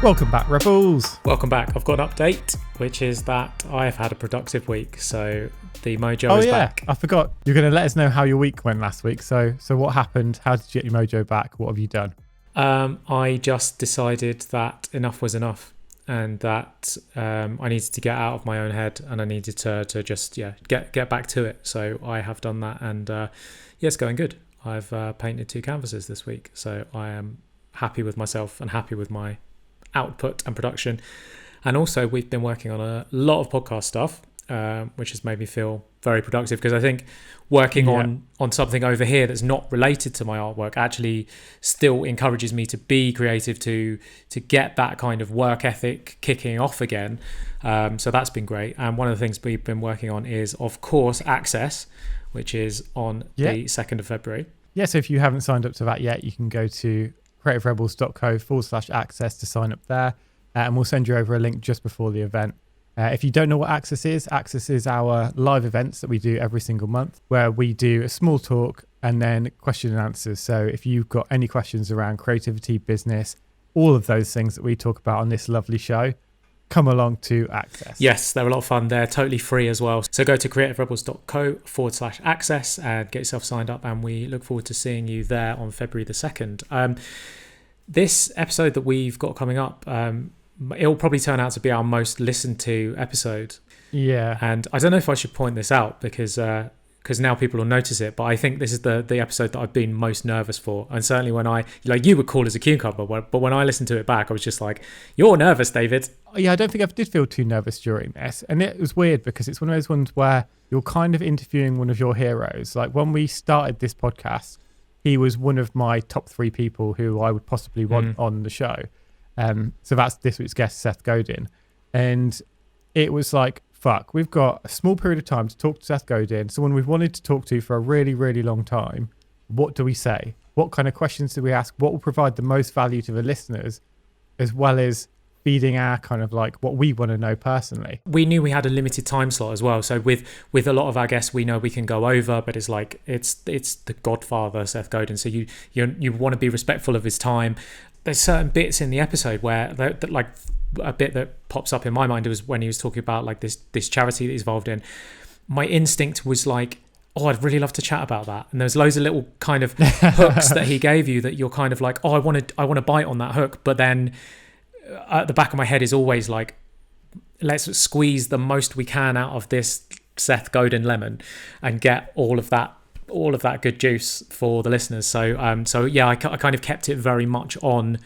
Welcome back, Rebels. Welcome back. I've got an update, which is that I've had a productive week. So the mojo is back. I forgot. You're going to let us know how your week went last week. So what happened? How did you get your mojo back? What have you done? I just decided that enough was enough, and that I needed to get out of my own head, and I needed to just get back to it. So I have done that, and it's going good. I've painted 2 canvases this week, so I am happy with myself and happy with my output and production. And also we've been working on a lot of podcast stuff, which has made me feel very productive, because I think working on something over here that's not related to my artwork actually still encourages me to be creative, to get that kind of work ethic kicking off again. So that's been great. And one of the things we've been working on is, of course, Access, which is on the 2nd of February. Yeah, so if you haven't signed up to that yet, you can go to creativerebels.co/access to sign up there, and we'll send you over a link just before the event. If you don't know what Access is our live events that we do every single month, where we do a small talk and then question and answers. So if you've got any questions around creativity, business, all of those things that we talk about on this lovely show, come along to Access. Yes, they're a lot of fun. They're totally free as well. So go to creativerebels.co/access and get yourself signed up, and we look forward to seeing you there on February the 2nd. This episode that we've got coming up, it'll probably turn out to be our most listened to episode. Yeah. And I don't know if I should point this out, because now people will notice it, but I think this is the episode that I've been most nervous for. And certainly when you were cool as a cucumber, but when I listened to it back, I was just like, you're nervous, David. Yeah, I don't think I did feel too nervous during this. And it was weird, because it's one of those ones where you're kind of interviewing one of your heroes. Like when we started this podcast, he was one of my top 3 people who I would possibly want on the show. So that's this week's guest, Seth Godin. And it was like, fuck, we've got a small period of time to talk to Seth Godin, someone we've wanted to talk to for a really, really long time. What do we say? What kind of questions do we ask? What will provide the most value to the listeners, as well as feeding our kind of like what we want to know personally? We knew we had a limited time slot as well. So with a lot of our guests, we know we can go over, but it's like it's the Godfather, Seth Godin. So you want to be respectful of his time. There's certain bits in the episode where that like a bit that pops up in my mind was when he was talking about like this charity that he's involved in. My instinct was like, oh, I'd really love to chat about that. And there's loads of little kind of hooks that he gave you that you're kind of like, oh, I want to bite on that hook. But then at the back of my head is always like, let's squeeze the most we can out of this Seth Godin lemon and get all of that good juice for the listeners. So I kind of kept it very much on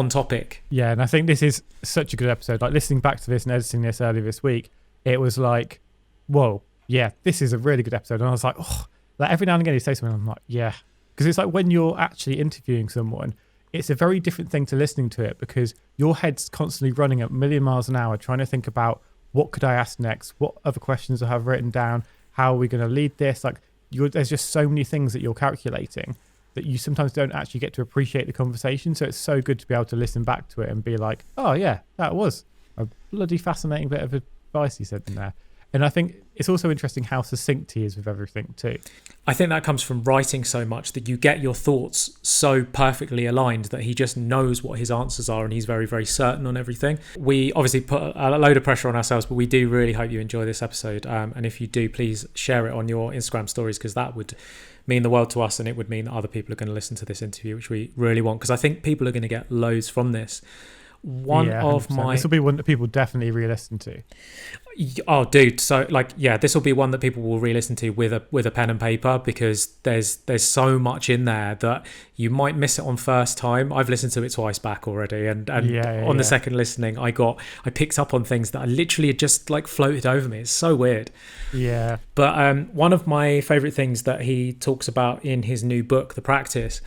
topic. Yeah, and I think this is such a good episode. Like listening back to this and editing this earlier this week, it was like, whoa, yeah, this is a really good episode. And I was like, oh, like every now and again he says something, I'm like, yeah. Because it's like when you're actually interviewing someone, it's a very different thing to listening to it, because your head's constantly running at a million miles an hour trying to think about what could I ask next? What other questions I have written down? How are we going to lead this? Like there's just so many things that you're calculating that you sometimes don't actually get to appreciate the conversation. So it's so good to be able to listen back to it and be like, oh yeah, that was a bloody fascinating bit of advice he said in there. And I think it's also interesting how succinct he is with everything too. I think that comes from writing so much that you get your thoughts so perfectly aligned that he just knows what his answers are, and he's very, very certain on everything. We obviously put a load of pressure on ourselves, but we do really hope you enjoy this episode. And if you do, please share it on your Instagram stories, because that would mean the world to us, and it would mean that other people are going to listen to this interview, which we really want, because I think people are going to get loads from this. This will be one that people definitely re-listen to. Oh, dude! So, this will be one that people will re-listen to with a pen and paper, because there's so much in there that you might miss it on first time. I've listened to it twice back already, and on the second listening, I picked up on things that I literally had just like floated over me. It's so weird. Yeah. But one of my favorite things that he talks about in his new book, The Practice,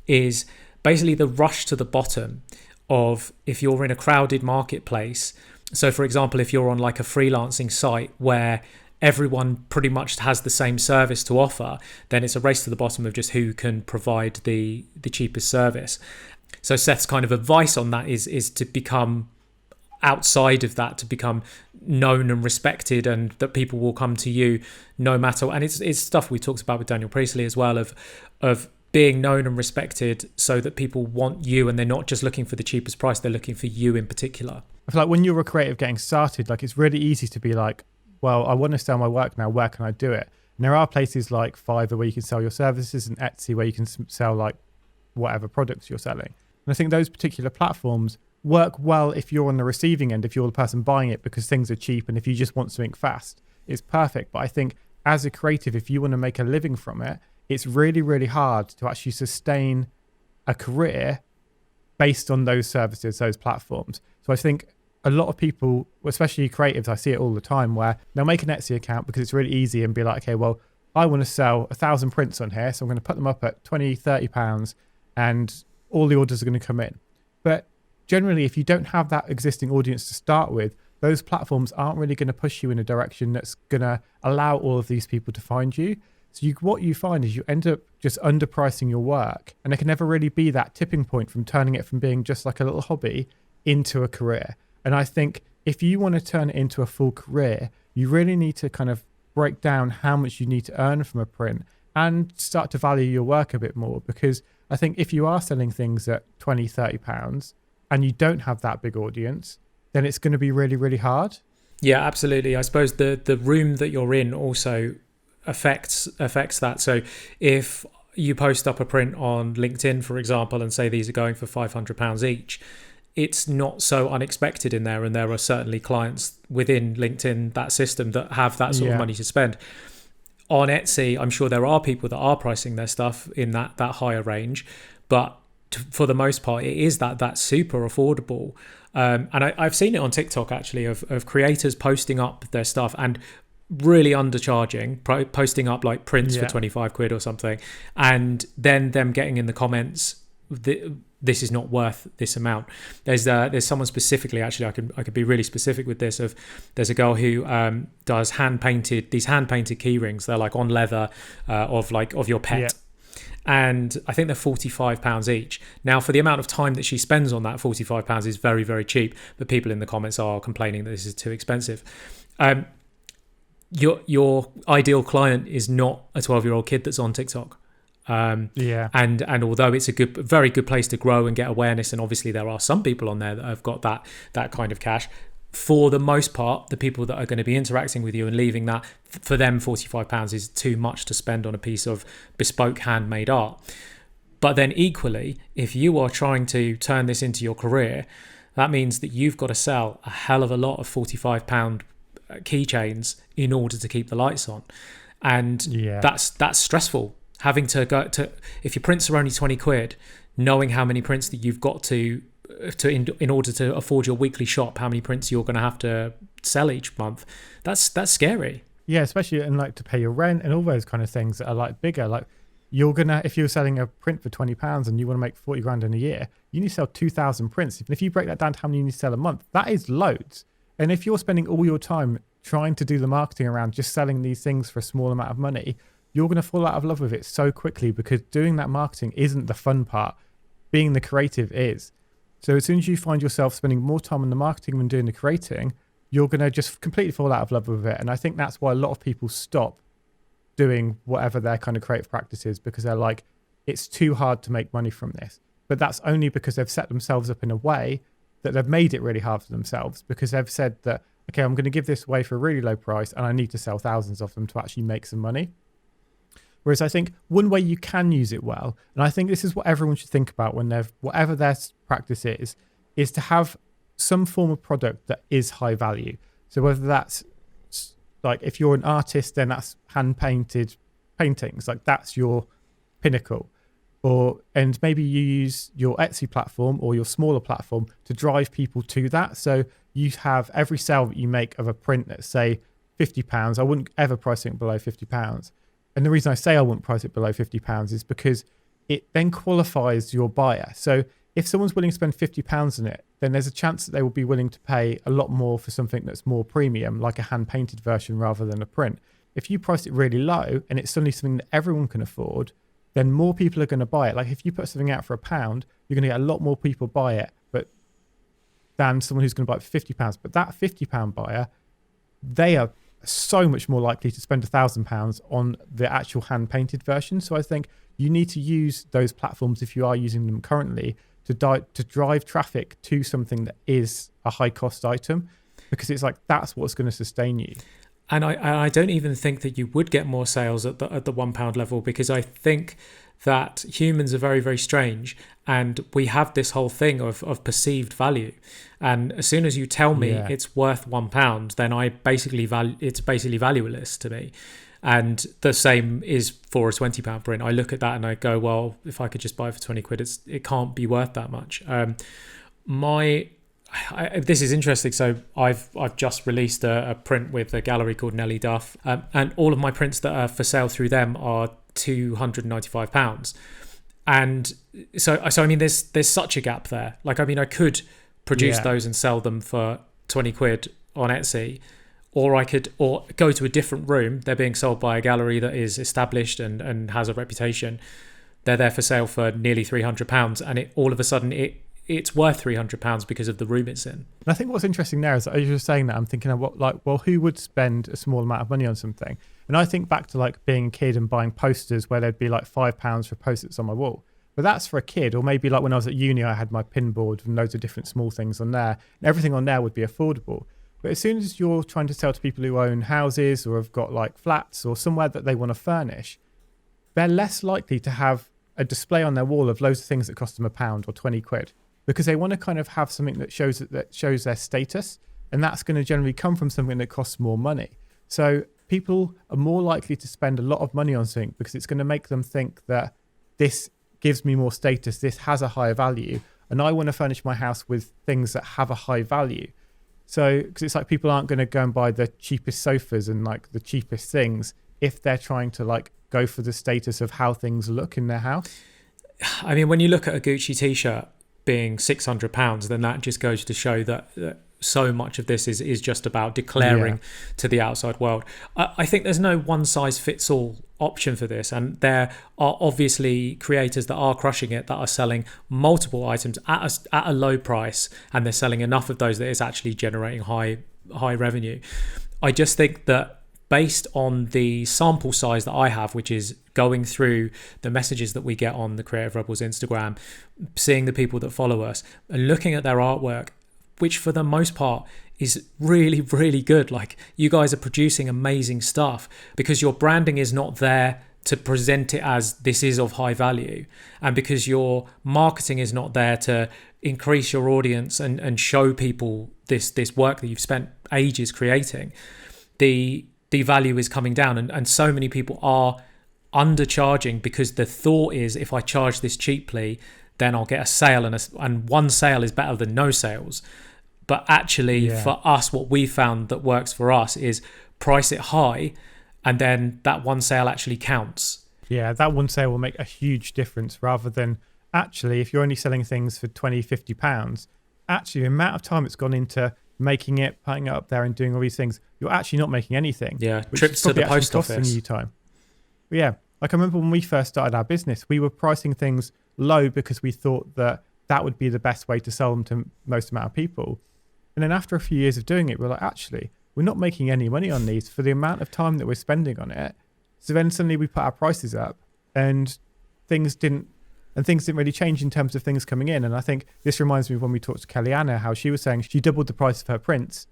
is basically the rush to the bottom of if you're in a crowded marketplace. So for example, if you're on like a freelancing site where everyone pretty much has the same service to offer, then it's a race to the bottom of just who can provide the cheapest service. So Seth's kind of advice on that is to become outside of that, to become known and respected, and that people will come to you no matter. And it's stuff we talked about with Daniel Priestley as well, of being known and respected so that people want you, and they're not just looking for the cheapest price, they're looking for you in particular. I feel like when you're a creative getting started, like it's really easy to be like, well, I want to sell my work now, where can I do it? And there are places like Fiverr where you can sell your services, and Etsy where you can sell like whatever products you're selling. And I think those particular platforms work well if you're on the receiving end, if you're the person buying it, because things are cheap, and if you just want something fast, it's perfect. But I think as a creative, if you want to make a living from it, it's really, really hard to actually sustain a career based on those services, those platforms. So I think a lot of people, especially creatives, I see it all the time, where they'll make an Etsy account because it's really easy and be like, okay, well, I want to sell 1,000 prints on here, so I'm going to put them up at 20, 30 pounds, and all the orders are going to come in. But generally, if you don't have that existing audience to start with, those platforms aren't really going to push you in a direction that's going to allow all of these people to find you. So what you find is you end up just underpricing your work, and there can never really be that tipping point from turning it from being just like a little hobby into a career. And I think if you want to turn it into a full career, you really need to kind of break down how much you need to earn from a print and start to value your work a bit more. Because I think if you are selling things at 20, 30 pounds and you don't have that big audience, then it's going to be really, really hard. Yeah, absolutely. I suppose the room that you're in also affects that. So if you post up a print on LinkedIn, for example, and say these are going for £500 each, it's not so unexpected in there, and there are certainly clients within LinkedIn, that system, that have that sort of money to spend. On Etsy, I'm sure there are people that are pricing their stuff in that higher range, but for the most part, it is that super affordable. And I've seen it on TikTok actually, of creators posting up their stuff and really undercharging, posting up like prints for 25 quid or something, and then them getting in the comments, this is not worth this amount. There's someone specifically, actually, I could be really specific with this. There's a girl who does hand painted key rings. They're like on leather of your pet. And I think they're £45 each. Now, for the amount of time that she spends on that, £45 is very, very cheap. But people in the comments are complaining that this is too expensive. Your ideal client is not a 12-year-old kid that's on TikTok. And although it's a very good place to grow and get awareness, and obviously there are some people on there that have got that kind of cash, for the most part, the people that are going to be interacting with you and leaving that, for them, £45 is too much to spend on a piece of bespoke handmade art. But then equally, if you are trying to turn this into your career, that means that you've got to sell a hell of a lot of £45 keychains in order to keep the lights on. And that's stressful. Having to go to, if your prints are only 20 quid, knowing how many prints that you've got to in order to afford your weekly shop, how many prints you're going to have to sell each month, that's scary. Yeah, especially and like to pay your rent and all those kind of things that are like bigger. Like you're gonna, if you're selling a print for £20 and you want to make 40 grand in a year, you need to sell 2,000 prints. And if you break that down to how many you need to sell a month, that is loads. And if you're spending all your time trying to do the marketing around just selling these things for a small amount of money, you're going to fall out of love with it so quickly, because doing that marketing isn't the fun part. Being the creative is. So as soon as you find yourself spending more time on the marketing than doing the creating, you're going to just completely fall out of love with it. And I think that's why a lot of people stop doing whatever their kind of creative practice is, because they're like, it's too hard to make money from this. But that's only because they've set themselves up in a way that they've made it really hard for themselves, because they've said that, okay, I'm going to give this away for a really low price and I need to sell thousands of them to actually make some money. Whereas I think one way you can use it well, and I think this is what everyone should think about when they're, whatever their practice is to have some form of product that is high value. So whether that's like, if you're an artist, then that's hand painted paintings, like that's your pinnacle. And maybe you use your Etsy platform or your smaller platform to drive people to that. So you have every sale that you make of a print that's say £50. I wouldn't ever price it below £50. And the reason I say I wouldn't price it below £50 is because it then qualifies your buyer. So if someone's willing to spend £50 on it, then there's a chance that they will be willing to pay a lot more for something that's more premium, like a hand-painted version rather than a print. If you price it really low and it's suddenly something that everyone can afford, then more people are going to buy it. Like if you put something out for £1, you're going to get a lot more people buy it, than someone who's going to buy it for £50. But that £50 buyer, they are so much more likely to spend £1,000 on the actual hand painted version. So I think you need to use those platforms, if you are using them currently, to drive traffic to something that is a high cost item, because it's like that's what's going to sustain you. And I don't even think that you would get more sales at the £1 level, because I think that humans are very, very strange, and we have this whole thing of perceived value. And as soon as you tell me it's worth £1, then it's basically valueless to me. And the same is for a £20 print. I look at that and I go, well, if I could just buy it for 20 quid, it can't be worth that much. This is interesting. So I've just released a print with a gallery called Nellie Duff, and all of my prints that are for sale through them are £295. And so I mean, there's such a gap there. Like, I mean, I could produce those and sell them for 20 quid on Etsy, or I could go to a different room. They're being sold by a gallery that is established and has a reputation. They're there for sale for nearly £300, and all of a sudden it's worth £300 because of the room it's in. And I think what's interesting there is, as you're saying that, I'm thinking of who would spend a small amount of money on something? And I think back to like being a kid and buying posters where there'd be like £5 for post-its on my wall. But that's for a kid. Or maybe like when I was at uni, I had my pin board and loads of different small things on there, and everything on there would be affordable. But as soon as you're trying to sell to people who own houses or have got like flats or somewhere that they want to furnish, they're less likely to have a display on their wall of loads of things that cost them £1 or 20 quid, because they want to kind of have something that shows their status, and that's going to generally come from something that costs more money. So people are more likely to spend a lot of money on something because it's going to make them think that this gives me more status, this has a higher value, and I want to furnish my house with things that have a high value. So, because it's like people aren't going to go and buy the cheapest sofas and like the cheapest things if they're trying to like go for the status of how things look in their house. I mean, when you look at a Gucci t-shirt being £600, then that just goes to show that so much of this is just about declaring to the outside world. I think there's no one size fits all option for this, and there are obviously creators that are crushing it, that are selling multiple items at a low price, and they're selling enough of those that it's actually generating high revenue. I just think that based on the sample size that I have, which is going through the messages that we get on the Creative Rebels Instagram, seeing the people that follow us and looking at their artwork, which for the most part is really, really good. Like, you guys are producing amazing stuff because your branding is not there to present it as this is of high value, and because your marketing is not there to increase your audience and show people this work that you've spent ages creating. The value is coming down, and so many people are undercharging because the thought is, if I charge this cheaply, then I'll get a sale, and one sale is better than no sales. But actually, for us, what we found that works for us is price it high, and then that one sale actually counts. Yeah, that one sale will make a huge difference, rather than actually, if you're only selling things for £20, £50, actually the amount of time it's gone into making it, putting it up there and doing all these things, you're actually not making anything. Yeah, trips to the post office. You time. But yeah, like I remember when we first started our business, we were pricing things low because we thought that would be the best way to sell them to most amount of people. And then after a few years of doing it, we're like, actually, we're not making any money on these for the amount of time that we're spending on it. So then suddenly we put our prices up, and things didn't really change in terms of things coming in. And I think this reminds me of when we talked to Kellyanna, how she was saying she doubled the price of her prints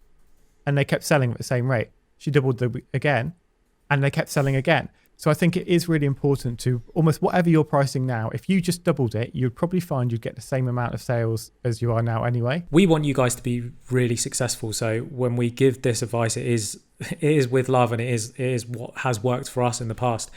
and they kept selling at the same rate. She doubled again and they kept selling again. So I think it is really important to almost whatever you're pricing now, if you just doubled it, you'd probably find you'd get the same amount of sales as you are now anyway. We want you guys to be really successful. So when we give this advice, it is with love, and it is what has worked for us in the past.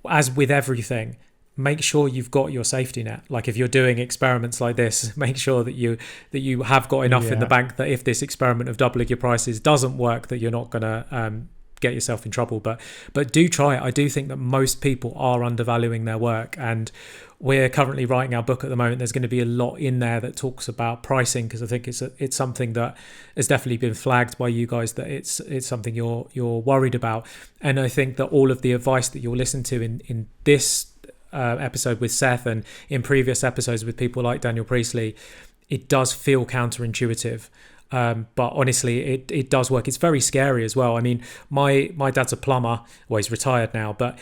As with everything, make sure you've got your safety net. Like, if you're doing experiments like this, make sure that you have got enough in the bank that if this experiment of doubling your prices doesn't work, that you're not going to get yourself in trouble. But do try it. I do think that most people are undervaluing their work, and we're currently writing our book at the moment. There's going to be a lot in there that talks about pricing, because I think it's something that has definitely been flagged by you guys, that it's something you're worried about. And I think that all of the advice that you'll listen to in this episode with Seth and in previous episodes with people like Daniel Priestley, it does feel counterintuitive. But honestly, it does work. It's very scary as well. I mean, my dad's a plumber. Well, he's retired now, but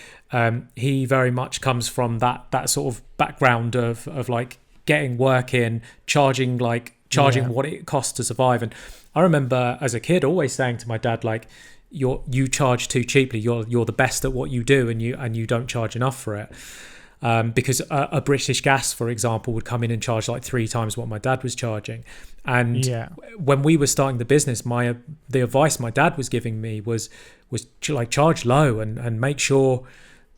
he very much comes from that sort of background of like getting work in, charging what it costs to survive. And I remember as a kid always saying to my dad, like, you charge too cheaply. You're the best at what you do, and you don't charge enough for it. Because a British Gas, for example, would come in and charge like 3 times what my dad was charging. And when we were starting the business, the advice my dad was giving me was like, charge low and make sure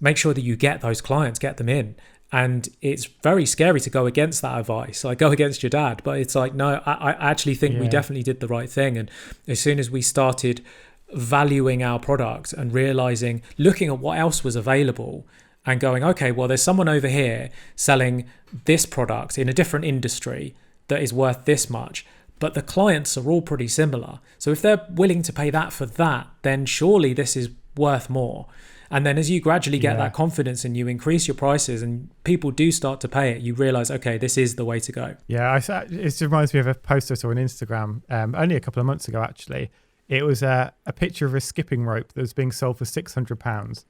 that you get those clients, get them in. And it's very scary to go against that advice, like go against your dad. But it's like, no, I actually think we definitely did the right thing. And as soon as we started valuing our product and realizing, looking at what else was available, and going, okay, well, there's someone over here selling this product in a different industry that is worth this much, but the clients are all pretty similar. So if they're willing to pay that for that, then surely this is worth more. And then as you gradually get that confidence and you increase your prices and people do start to pay it, you realize, okay, this is the way to go. Yeah, it reminds me of a post I saw on Instagram only a couple of months ago, actually. It was a picture of a skipping rope that was being sold for £600.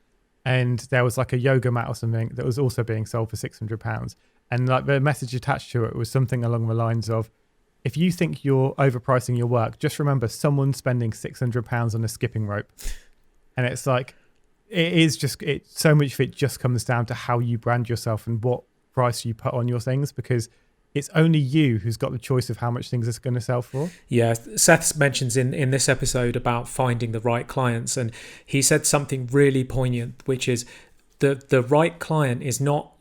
And there was like a yoga mat or something that was also being sold for £600. And like the message attached to it was something along the lines of, if you think you're overpricing your work, just remember someone's spending £600 on a skipping rope. And it's like, so much of it just comes down to how you brand yourself and what price you put on your things, because it's only you who's got the choice of how much things are going to sell for. Yeah, Seth mentions in this episode about finding the right clients, and he said something really poignant, which is the right client is not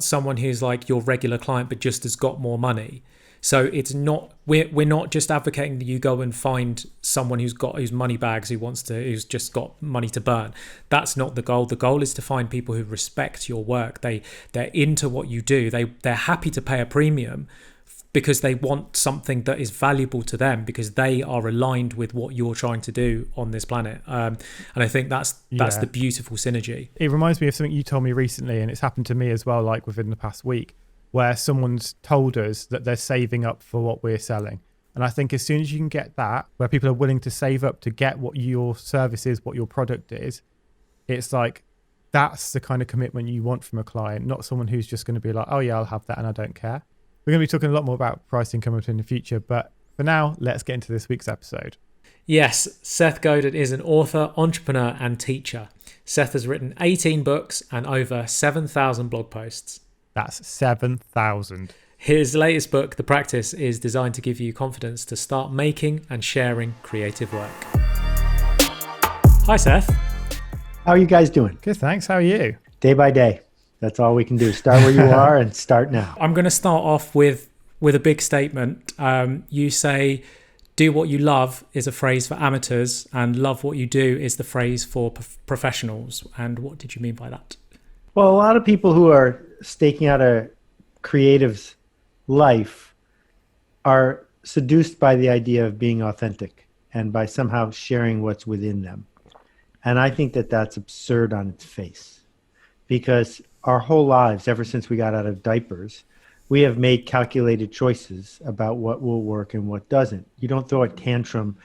someone who's like your regular client but just has got more money. So it's not, we're not just advocating that you go and find someone who's money bags, who's just got money to burn. That's not the goal. The goal is to find people who respect your work. They're into what you do. They're happy to pay a premium because they want something that is valuable to them, because they are aligned with what you're trying to do on this planet. And I think that's the beautiful synergy. It reminds me of something you told me recently, and it's happened to me as well, like within the past week, where someone's told us that they're saving up for what we're selling. And I think as soon as you can get that, where people are willing to save up to get what your service is, what your product is, it's like, that's the kind of commitment you want from a client, not someone who's just going to be like, oh yeah, I'll have that and I don't care. We're going to be talking a lot more about pricing coming up in the future, but for now, let's get into this week's episode. Yes, Seth Godin is an author, entrepreneur, and teacher. Seth has written 18 books and over 7,000 blog posts. That's 7,000. His latest book, The Practice, is designed to give you confidence to start making and sharing creative work. Hi, Seth. How are you guys doing? Good, thanks. How are you? Day by day. That's all we can do. Start where you are and start now. I'm going to start off with a big statement. You say, do what you love is a phrase for amateurs, and love what you do is the phrase for professionals. And what did you mean by that? Well, a lot of people who are staking out a creative's life are seduced by the idea of being authentic and by somehow sharing what's within them. And I think that that's absurd on its face, because our whole lives, ever since we got out of diapers, we have made calculated choices about what will work and what doesn't. You don't throw a tantrum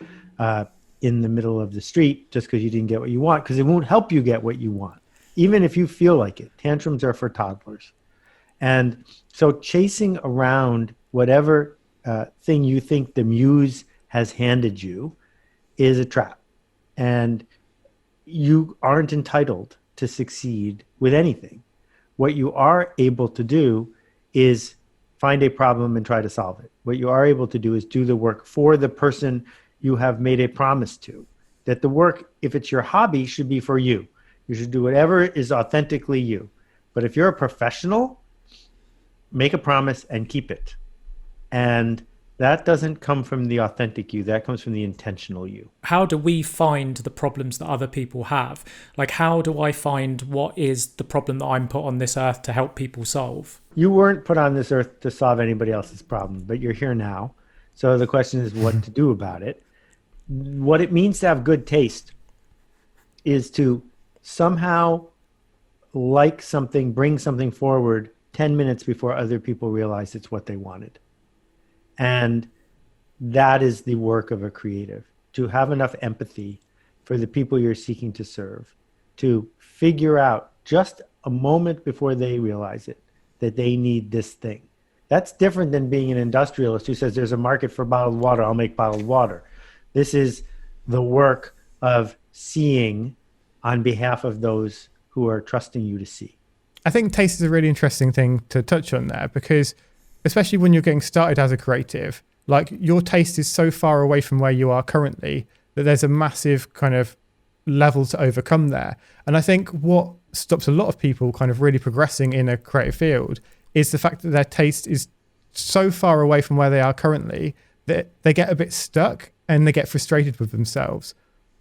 in the middle of the street just because you didn't get what you want, because it won't help you get what you want, even if you feel like it. Tantrums are for toddlers. And so chasing around whatever thing you think the muse has handed you is a trap. And you aren't entitled to succeed with anything. What you are able to do is find a problem and try to solve it. What you are able to do is do the work for the person you have made a promise to. That the work, if it's your hobby, should be for you. You should do whatever is authentically you. But if you're a professional, make a promise and keep it. And that doesn't come from the authentic you. That comes from the intentional you. How do we find the problems that other people have? Like, how do I find what is the problem that I'm put on this earth to help people solve? You weren't put on this earth to solve anybody else's problem, but you're here now. So the question is what to do about it. What it means to have good taste is to somehow like something, bring something forward 10 minutes before other people realize it's what they wanted. And that is the work of a creative, to have enough empathy for the people you're seeking to serve, to figure out just a moment before they realize it, that they need this thing. That's different than being an industrialist who says there's a market for bottled water, I'll make bottled water. This is the work of seeing on behalf of those who are trusting you to see. I think taste is a really interesting thing to touch on there, because especially when you're getting started as a creative, like your taste is so far away from where you are currently that there's a massive kind of level to overcome there. And I think what stops a lot of people kind of really progressing in a creative field is the fact that their taste is so far away from where they are currently that they get a bit stuck and they get frustrated with themselves.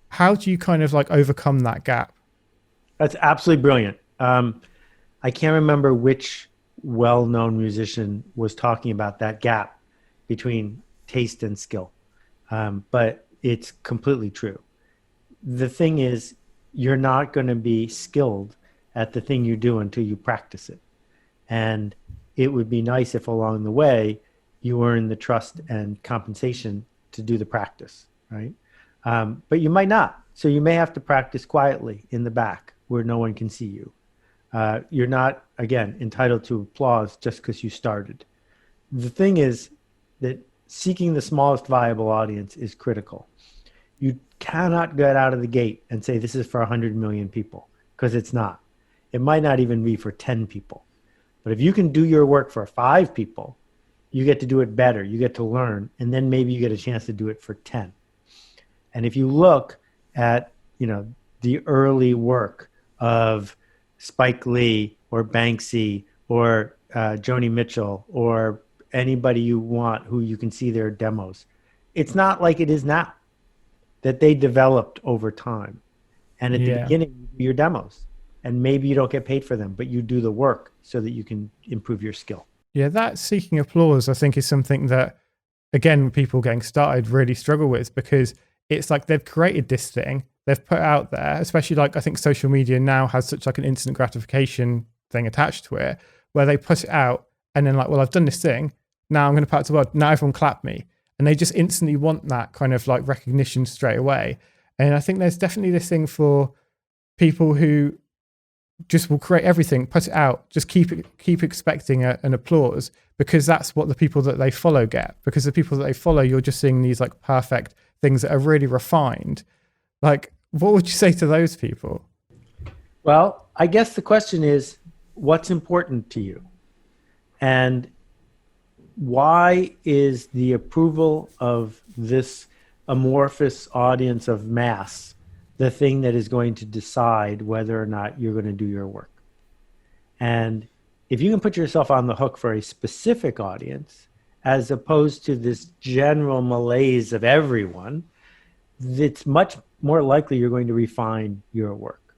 How do you kind of like overcome that gap? That's absolutely brilliant. I can't remember which well-known musician was talking about that gap between taste and skill, but it's completely true. The thing is, you're not going to be skilled at the thing you do until you practice it. And it would be nice if along the way you earn the trust and compensation to do the practice, right? But you might not. So you may have to practice quietly in the back where no one can see you. You're not, again, entitled to applause just because you started. The thing is that seeking the smallest viable audience is critical. You cannot get out of the gate and say this is for 100 million people, because it's not. It might not even be for 10 people. But if you can do your work for 5 people, you get to do it better. You get to learn, and then maybe you get a chance to do it for 10. And if you look at, the early work of Spike Lee or Banksy or Joni Mitchell or anybody you want who you can see their demos, it's not like it is now, that they developed over time. And at the beginning, you do your demos, and maybe you don't get paid for them, but you do the work so that you can improve your skill. Yeah, that seeking applause, I think, is something that, again, people getting started really struggle with, because it's like they've created this thing, they've put out there, especially like I think social media now has such like an instant gratification thing attached to it, where they put it out and then like, well, I've done this thing, now I'm going to put it to the world, now everyone clap me. And they just instantly want that kind of like recognition straight away. And I think there's definitely this thing for people who just will create everything, put it out, just keep expecting an applause, because that's what the people that they follow get. Because the people that they follow, you're just seeing these like perfect things that are really refined. Like, what would you say to those people? Well, I guess the question is, what's important to you? And why is the approval of this amorphous audience of mass the thing that is going to decide whether or not you're going to do your work? And if you can put yourself on the hook for a specific audience, as opposed to this general malaise of everyone, it's much more likely you're going to refine your work.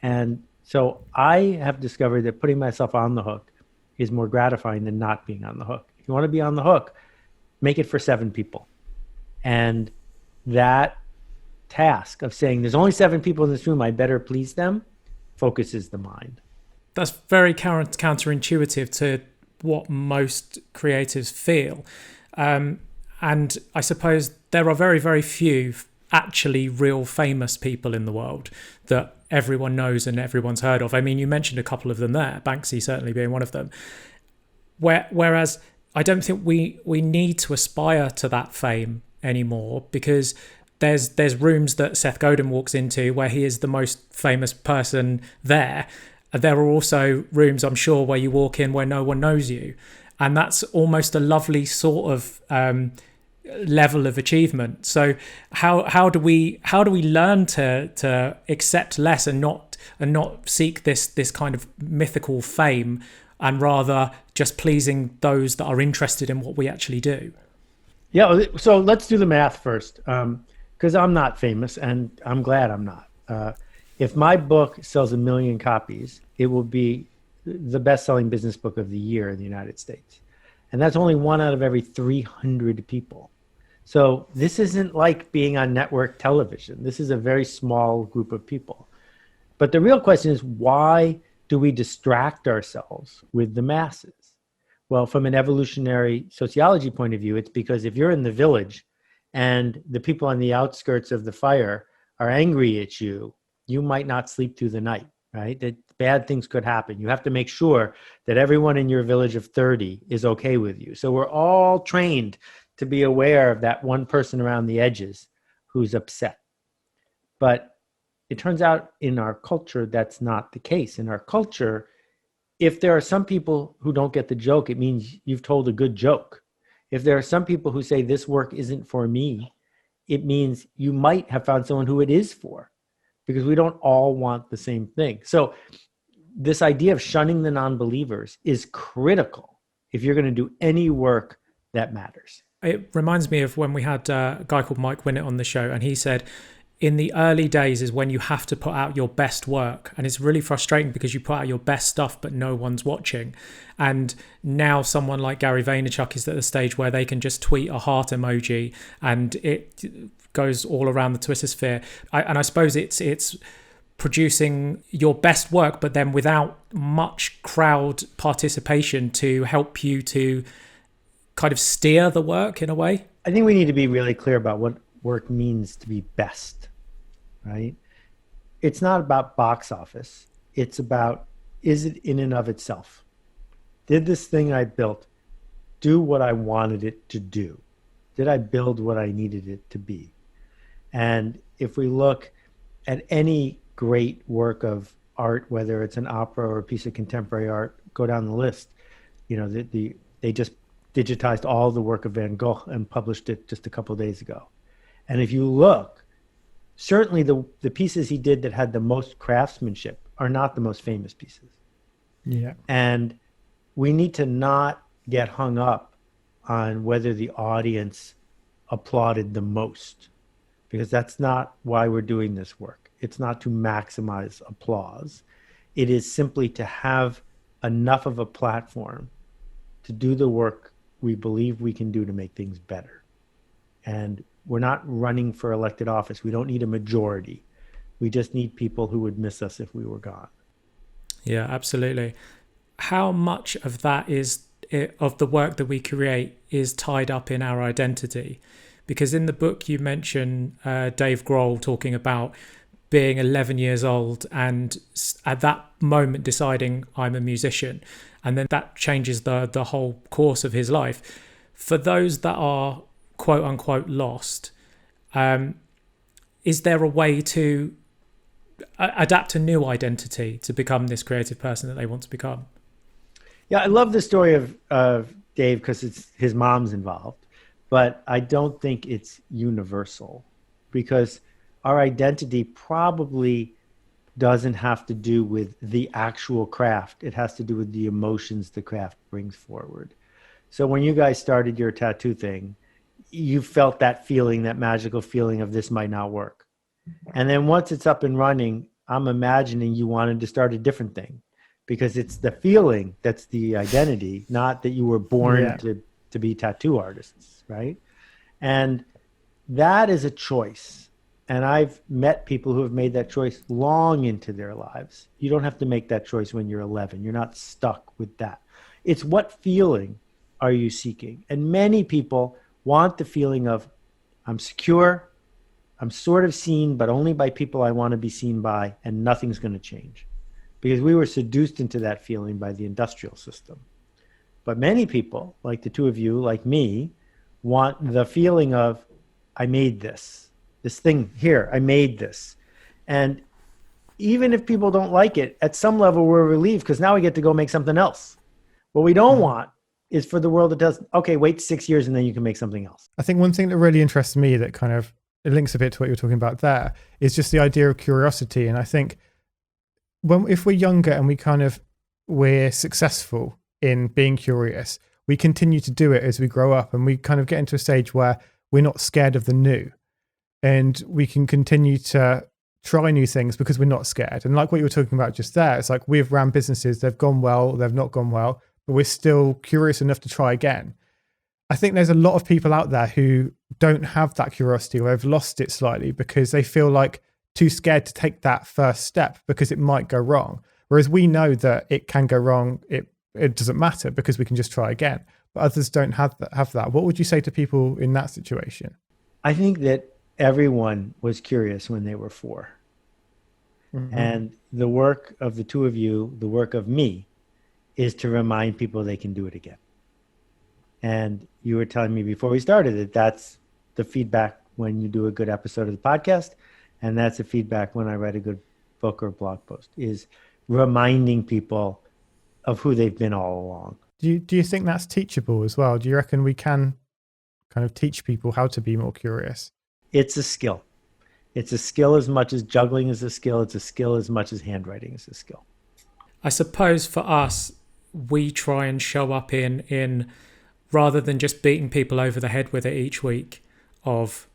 And so I have discovered that putting myself on the hook is more gratifying than not being on the hook. If you want to be on the hook, make it for 7 people. And that task of saying there's only 7 people in this room, I better please them, focuses the mind. That's very counterintuitive to what most creatives feel. And I suppose there are very, very few actually real famous people in the world that everyone knows and everyone's heard of. I mean, you mentioned a couple of them there, Banksy certainly being one of them. Whereas I don't think we need to aspire to that fame anymore, because there's rooms that Seth Godin walks into where he is the most famous person there. There are also rooms, I'm sure, where you walk in where no one knows you. And that's almost a lovely sort of level of achievement. So how do we learn to accept less and not seek this kind of mythical fame, and rather just pleasing those that are interested in what we actually do? Yeah, so let's do the math first, because I'm not famous, and I'm glad I'm not. If my book sells 1 million copies, it will be the best-selling business book of the year in the United States. And that's only 1 out of every 300 people. So this isn't like being on network television. This is a very small group of people. But the real question is, why do we distract ourselves with the masses? Well, from an evolutionary sociology point of view, it's because if you're in the village and the people on the outskirts of the fire are angry at you, you might not sleep through the night, right? That bad things could happen. You have to make sure that everyone in your village of 30 is okay with you. So we're all trained to be aware of that one person around the edges who's upset. But it turns out in our culture, that's not the case. In our culture, if there are some people who don't get the joke, it means you've told a good joke. If there are some people who say this work isn't for me, it means you might have found someone who it is for, because we don't all want the same thing. So this idea of shunning the non-believers is critical if you're going to do any work that matters. It reminds me of when we had a guy called Mike Winnett on the show, and he said, in the early days is when you have to put out your best work. And it's really frustrating because you put out your best stuff, but no one's watching. And now someone like Gary Vaynerchuk is at the stage where they can just tweet a heart emoji and it goes all around the Twitter sphere. And I suppose it's producing your best work, but then without much crowd participation to help you to kind of steer the work in a way. I think we need to be really clear about what work means to be best, right? It's not about box office. It's about, is it in and of itself? Did this thing I built do what I wanted it to do? Did I build what I needed it to be? And if we look at any great work of art, whether it's an opera or a piece of contemporary art, go down the list. You know, they just digitized all the work of Van Gogh and published it just a couple of days ago. And if you look, certainly the pieces he did that had the most craftsmanship are not the most famous pieces. Yeah. And we need to not get hung up on whether the audience applauded the most, because that's not why we're doing this work. It's not to maximize applause. It is simply to have enough of a platform to do the work we believe we can do to make things better. And we're not running for elected office. We don't need a majority. We just need people who would miss us if we were gone. Yeah, absolutely. How much of that of the work that we create is tied up in our identity? Because in the book you mention Dave Grohl talking about being 11 years old and at that moment deciding I'm a musician, and then that changes the whole course of his life. For those that are quote unquote lost, is there a way to adapt a new identity to become this creative person that they want to become? Yeah, I love the story of Dave because it's his mom's involved, but I don't think it's universal, because our identity probably doesn't have to do with the actual craft. It has to do with the emotions the craft brings forward. So when you guys started your tattoo thing, you felt that feeling, that magical feeling of this might not work. And then once it's up and running, I'm imagining you wanted to start a different thing, because it's the feeling that's the identity, not that you were born to be tattoo artists, right? And that is a choice. And I've met people who have made that choice long into their lives. You don't have to make that choice when you're 11. You're not stuck with that. It's what feeling are you seeking? And many people want the feeling of, I'm secure, I'm sort of seen, but only by people I want to be seen by, and nothing's going to change. Because we were seduced into that feeling by the industrial system. But many people, like the two of you, like me, want the feeling of, I made this thing here, I made this. And even if people don't like it, at some level we're relieved, because now we get to go make something else. What we don't want is for the world that does, okay, wait 6 years and then you can make something else. I think one thing that really interests me that kind of it links a bit to what you're talking about there is just the idea of curiosity. And I think if we're younger and we're successful in being curious, we continue to do it as we grow up, and we kind of get into a stage where we're not scared of the new, and we can continue to try new things because we're not scared. And like what you were talking about just there, it's like we've ran businesses, they've gone well, they've not gone well, but we're still curious enough to try again. I think there's a lot of people out there who don't have that curiosity, or have lost it slightly because they feel like too scared to take that first step because it might go wrong. Whereas we know that it can go wrong. it doesn't matter because we can just try again. But others don't have that. What would you say to people in that situation? I think that everyone was curious when they were 4. Mm-hmm. And the work of the two of you, the work of me, is to remind people they can do it again. And you were telling me before we started that that's the feedback when you do a good episode of the podcast. And that's the feedback when I write a good book or blog post, is reminding people of who they've been all along. Do you think that's teachable as well? Do you reckon we can kind of teach people how to be more curious? It's a skill. It's a skill as much as juggling is a skill. It's a skill as much as handwriting is a skill. I suppose for us, we try and show up in rather than just beating people over the head with it each week of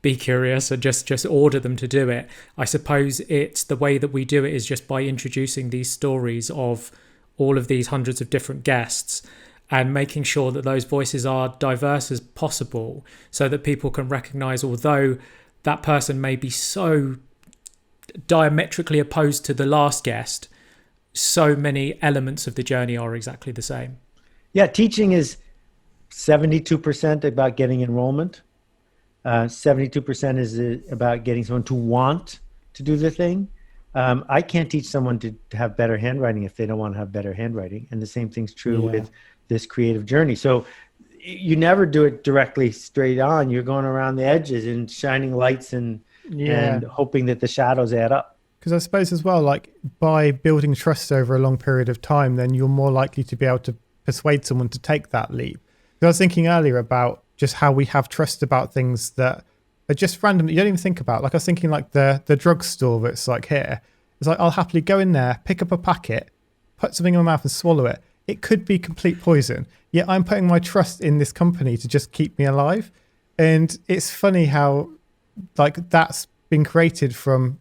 be curious and just order them to do it. I suppose it's the way that we do it is just by introducing these stories of all of these hundreds of different guests and making sure that those voices are diverse as possible so that people can recognize, although that person may be so diametrically opposed to the last guest, so many elements of the journey are exactly the same. Yeah, teaching is 72% about getting enrollment. 72% is about getting someone to want to do the thing. I can't teach someone to have better handwriting if they don't want to have better handwriting. And the same thing's true with this creative journey. So you never do it directly straight on. You're going around the edges and shining lights and hoping that the shadows add up. Because I suppose as well, like by building trust over a long period of time, then you're more likely to be able to persuade someone to take that leap. Because I was thinking earlier about just how we have trust about things that are just random that you don't even think about. Like I was thinking like the drugstore that's like here. It's like I'll happily go in there, pick up a packet, put something in my mouth and swallow it. It could be complete poison. Yet I'm putting my trust in this company to just keep me alive. And it's funny how like that's been created from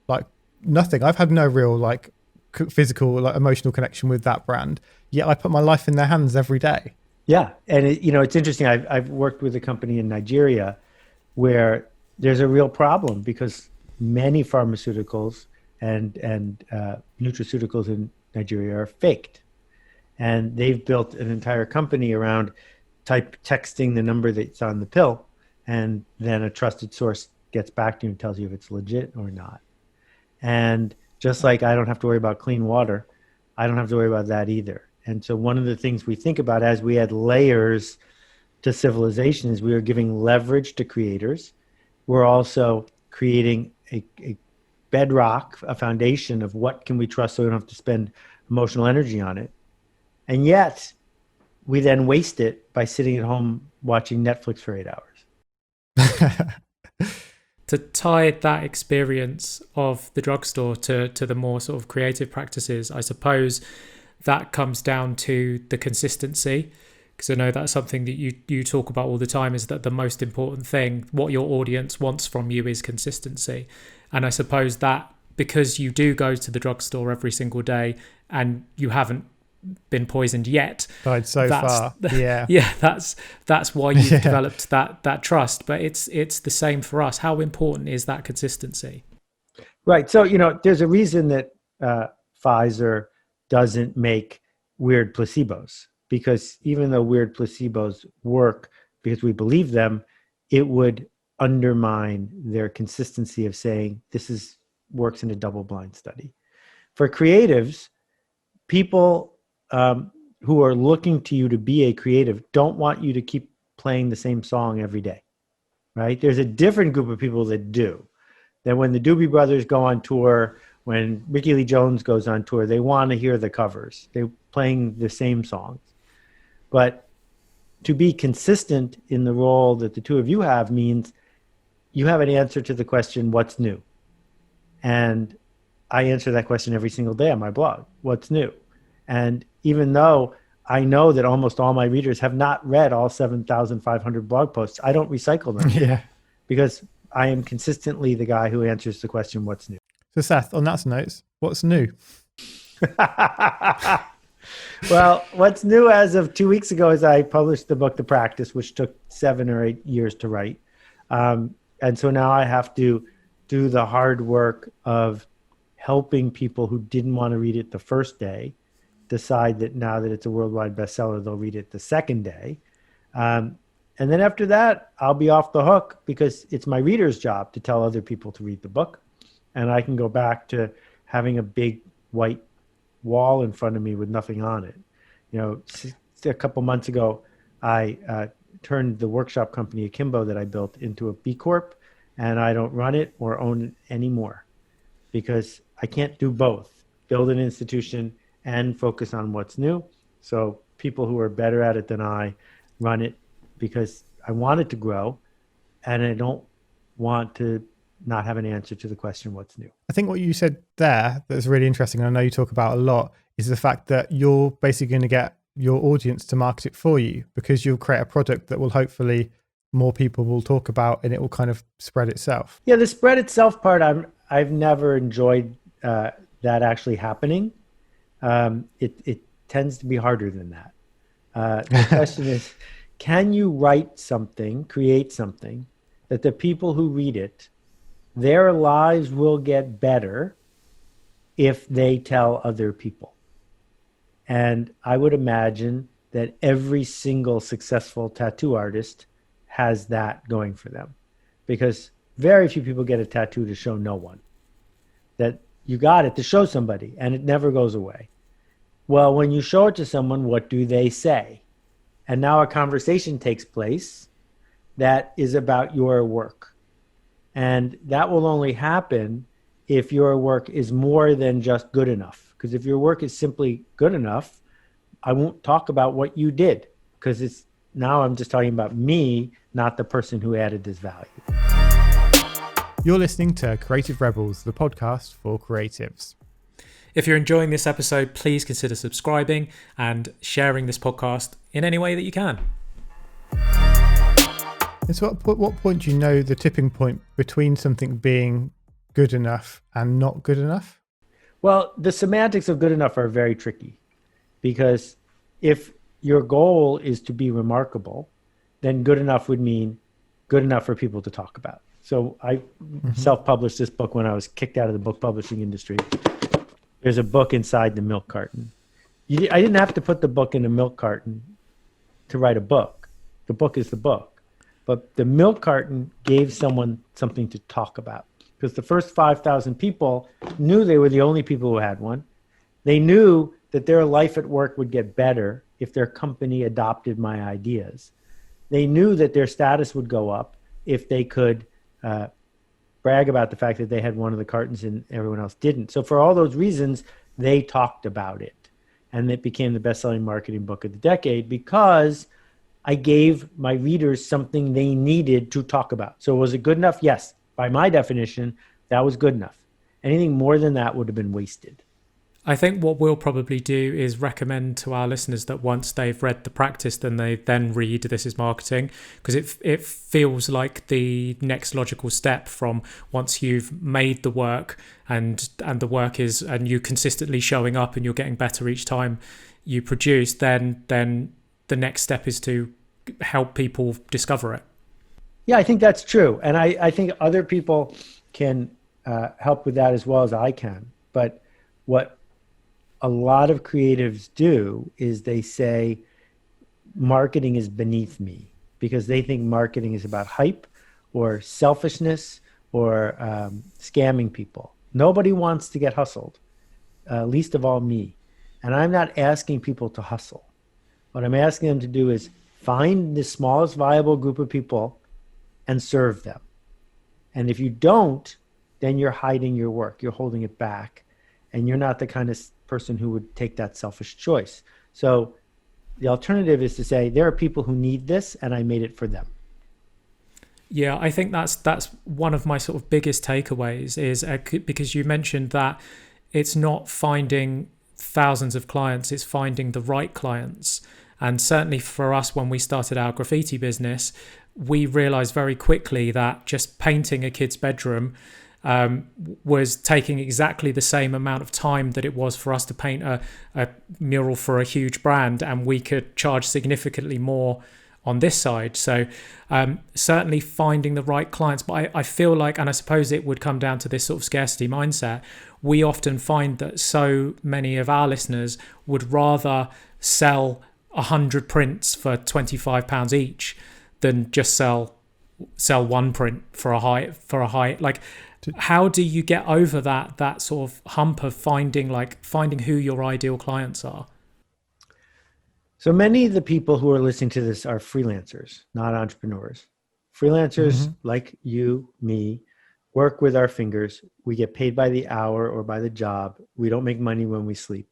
like nothing. I've had no real like physical, like emotional connection with that brand. Yet I put my life in their hands every day. Yeah. And it's interesting. I've worked with a company in Nigeria where there's a real problem because many pharmaceuticals and nutraceuticals in Nigeria are faked. And they've built an entire company around texting the number that's on the pill, and then a trusted source gets back to you and tells you if it's legit or not. And just like I don't have to worry about clean water, I don't have to worry about that either. And so one of the things we think about as we add layers to civilization is we are giving leverage to creators. We're also creating a bedrock, a foundation of what can we trust so we don't have to spend emotional energy on it. And yet we then waste it by sitting at home watching Netflix for 8 hours. To tie that experience of the drugstore to the more sort of creative practices, I suppose that comes down to the consistency, because I know that's something that you talk about all the time, is that the most important thing, what your audience wants from you, is consistency. And I suppose that because you do go to the drugstore every single day and you haven't been poisoned yet, died so far, that's why you've developed that trust. But it's the same for us. How important is that consistency? Right. So there's a reason that Pfizer doesn't make weird placebos, because even though weird placebos work because we believe them, it would undermine their consistency of saying this works in a double-blind study. For creatives, people who are looking to you to be a creative don't want you to keep playing the same song every day, right? There's a different group of people that do. That when the Doobie Brothers go on tour, when Ricky Lee Jones goes on tour, they want to hear the covers. They're playing the same songs. But to be consistent in the role that the two of you have means you have an answer to the question, what's new? And I answer that question every single day on my blog, what's new? And even though I know that almost all my readers have not read all 7,500 blog posts, I don't recycle them because I am consistently the guy who answers the question, what's new? So Seth, on that note, what's new? Well, what's new as of 2 weeks ago is I published the book, The Practice, which took 7 or 8 years to write. And so now I have to do the hard work of helping people who didn't want to read it the first day decide that now that it's a worldwide bestseller, they'll read it the second day. And then after that, I'll be off the hook because it's my reader's job to tell other people to read the book. And I can go back to having a big white wall in front of me with nothing on it. You know, a couple months ago, I turned the workshop company Akimbo that I built into a B Corp, and I don't run it or own it anymore because I can't do both, build an institution and focus on what's new. So people who are better at it than I run it because I want it to grow, and I don't want to not have an answer to the question, what's new? I think what you said there that's really interesting, and I know you talk about a lot, is the fact that you're basically going to get your audience to market it for you because you'll create a product that will hopefully more people will talk about and it will kind of spread itself. Yeah, the spread itself part, I've never enjoyed that actually happening. It tends to be harder than that. The question is, can you write something, create something that the people who read it, their lives will get better if they tell other people? And I would imagine that every single successful tattoo artist has that going for them, because very few people get a tattoo to show no one. That you got it to show somebody and it never goes away. Well, when you show it to someone, what do they say? And now a conversation takes place that is about your work. And that will only happen if your work is more than just good enough. Because if your work is simply good enough, I won't talk about what you did, because it's now I'm just talking about me, not the person who added this value. You're listening to Creative Rebels, the podcast for creatives. If you're enjoying this episode, please consider subscribing and sharing this podcast in any way that you can. And so at what point do you know the tipping point between something being good enough and not good enough? Well, the semantics of good enough are very tricky, because if your goal is to be remarkable, then good enough would mean good enough for people to talk about. So I self-published this book when I was kicked out of the book publishing industry. There's a book inside the milk carton. I didn't have to put the book in a milk carton to write a book. The book is the book. But the milk carton gave someone something to talk about, because the first 5,000 people knew they were the only people who had one. They knew that their life at work would get better if their company adopted my ideas. They knew that their status would go up if they could brag about the fact that they had one of the cartons and everyone else didn't. So for all those reasons, they talked about it. And it became the best-selling marketing book of the decade because I gave my readers something they needed to talk about. So was it good enough? Yes. By my definition, that was good enough. Anything more than that would have been wasted. I think what we'll probably do is recommend to our listeners that once they've read The Practice, then they then read This Is Marketing, because it feels like the next logical step from once you've made the work and the work is, and you consistently showing up and you're getting better each time you produce, then the next step is to help people discover it. Yeah, I think that's true. And I think other people can help with that as well as I can. But what a lot of creatives do is they say marketing is beneath me, because they think marketing is about hype or selfishness or scamming people. Nobody wants to get hustled, least of all me. And I'm not asking people to hustle. What I'm asking them to do is find the smallest viable group of people and serve them. And if you don't, then you're hiding your work. You're holding it back. And you're not the kind of person who would take that selfish choice. So the alternative is to say, there are people who need this, and I made it for them. Yeah, I think that's one of my sort of biggest takeaways is because you mentioned that it's not finding thousands of clients, it's finding the right clients. And certainly for us, when we started our graffiti business, we realized very quickly that just painting a kid's bedroom was taking exactly the same amount of time that it was for us to paint a mural for a huge brand, and we could charge significantly more on this side. So certainly finding the right clients. But I feel like, and I suppose it would come down to this sort of scarcity mindset, we often find that so many of our listeners would rather sell 100 prints for £25 each than just sell one print for a high. Like, how do you get over that sort of hump of finding who your ideal clients are? So many of the people who are listening to this are freelancers, not entrepreneurs. Freelancers like you, me, work with our fingers. We get paid by the hour or by the job. We don't make money when we sleep.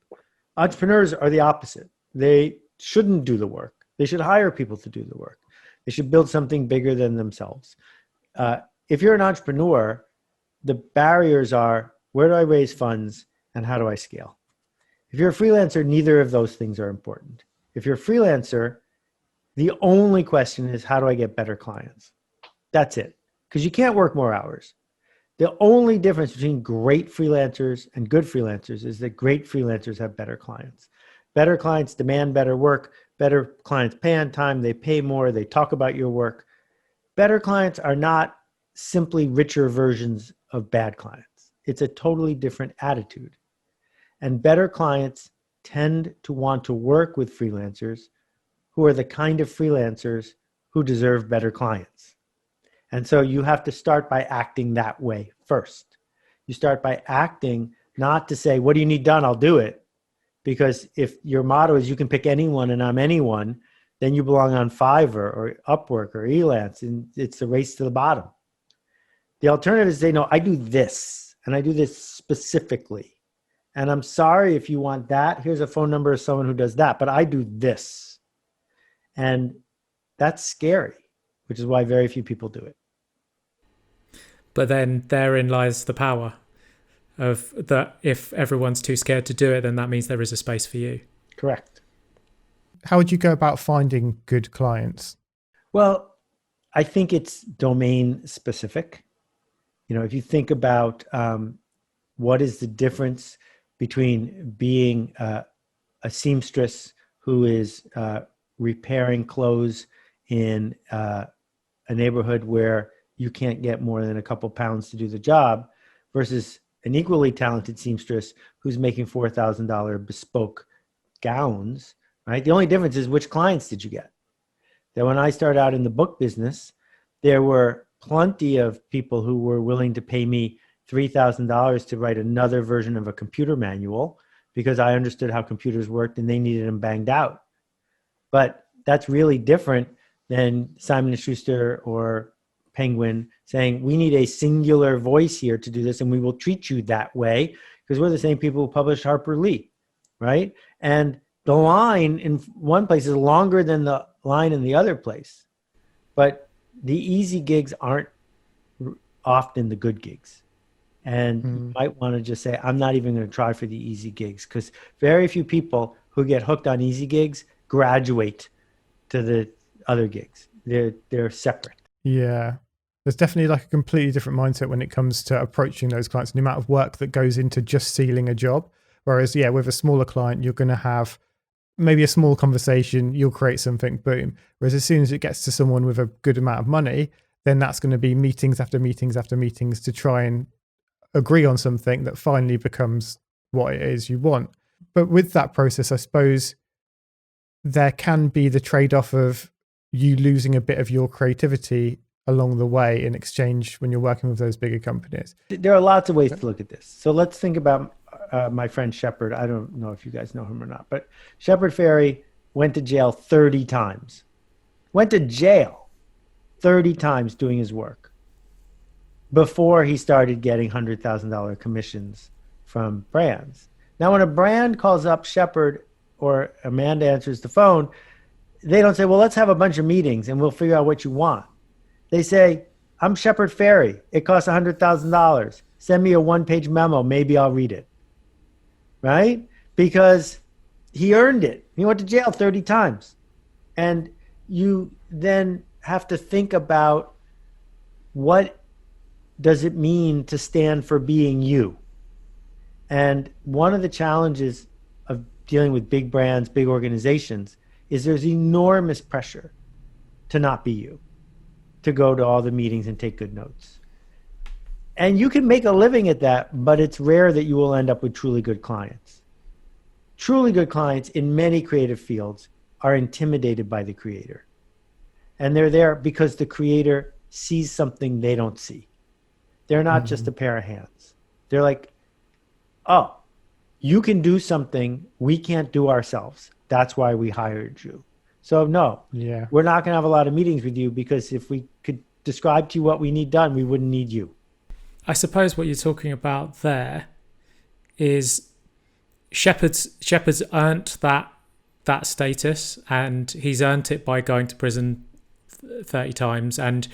Entrepreneurs are the opposite. They shouldn't do the work. They should hire people to do the work. They should build something bigger than themselves. If you're an entrepreneur, the barriers are, where do I raise funds and how do I scale? If you're a freelancer, neither of those things are important. If you're a freelancer, the only question is, how do I get better clients? That's it. Because you can't work more hours. The only difference between great freelancers and good freelancers is that great freelancers have better clients. Better clients demand better work. Better clients pay on time. They pay more. They talk about your work. Better clients are not simply richer versions of bad clients. It's a totally different attitude. And better clients tend to want to work with freelancers who are the kind of freelancers who deserve better clients. And so you have to start by acting that way first. You start by acting not to say, what do you need done? I'll do it. Because if your motto is you can pick anyone and I'm anyone, then you belong on Fiverr or Upwork or Elance, and it's the race to the bottom. The alternative is say, no, I do this, and I do this specifically. And I'm sorry if you want that. Here's a phone number of someone who does that, but I do this. And that's scary, which is why very few people do it. But then therein lies the power of that. If everyone's too scared to do it, then that means there is a space for you. Correct. How would you go about finding good clients? Well, I think it's domain specific. You know, if you think about what is the difference between being a seamstress who is repairing clothes in a neighborhood where you can't get more than a couple pounds to do the job versus an equally talented seamstress who's making $4,000 bespoke gowns, right? The only difference is which clients did you get? That when I started out in the book business, there were plenty of people who were willing to pay me $3,000 to write another version of a computer manual because I understood how computers worked and they needed them banged out. But that's really different than Simon & Schuster or Penguin saying, we need a singular voice here to do this and we will treat you that way because we're the same people who published Harper Lee, right? And the line in one place is longer than the line in the other place. But the easy gigs aren't often the good gigs. And you might want to just say, I'm not even going to try for the easy gigs because very few people who get hooked on easy gigs graduate to the other gigs. They're separate. Yeah. There's definitely like a completely different mindset when it comes to approaching those clients and the amount of work that goes into just sealing a job. Whereas, yeah, with a smaller client, you're going to have maybe a small conversation, you'll create something, boom. Whereas as soon as it gets to someone with a good amount of money, then that's going to be meetings after meetings after meetings to try and agree on something that finally becomes what it is you want. But with that process, I suppose there can be the trade-off of you losing a bit of your creativity along the way in exchange when you're working with those bigger companies. There are lots of ways to look at this. So let's think about my friend Shepard. I don't know if you guys know him or not, but Shepard Fairey went to jail 30 times. Went to jail 30 times doing his work before he started getting $100,000 commissions from brands. Now, when a brand calls up Shepard or Amanda answers the phone, they don't say, well, let's have a bunch of meetings and we'll figure out what you want. They say, I'm Shepard Fairey. It costs $100,000. Send me a one-page memo. Maybe I'll read it. Right? Because he earned it. He went to jail 30 times. And you then have to think about what does it mean to stand for being you? And one of the challenges of dealing with big brands, big organizations, is there's enormous pressure to not be you, to go to all the meetings and take good notes. And you can make a living at that, but it's rare that you will end up with truly good clients. Truly good clients in many creative fields are intimidated by the creator. And they're there because the creator sees something they don't see. They're not just a pair of hands. They're like, oh, you can do something we can't do ourselves. That's why we hired you. So no, we're not going to have a lot of meetings with you, because if we could describe to you what we need done, we wouldn't need you. I suppose what you're talking about there is Shepard's earned that status, and he's earned it by going to prison 30 times, and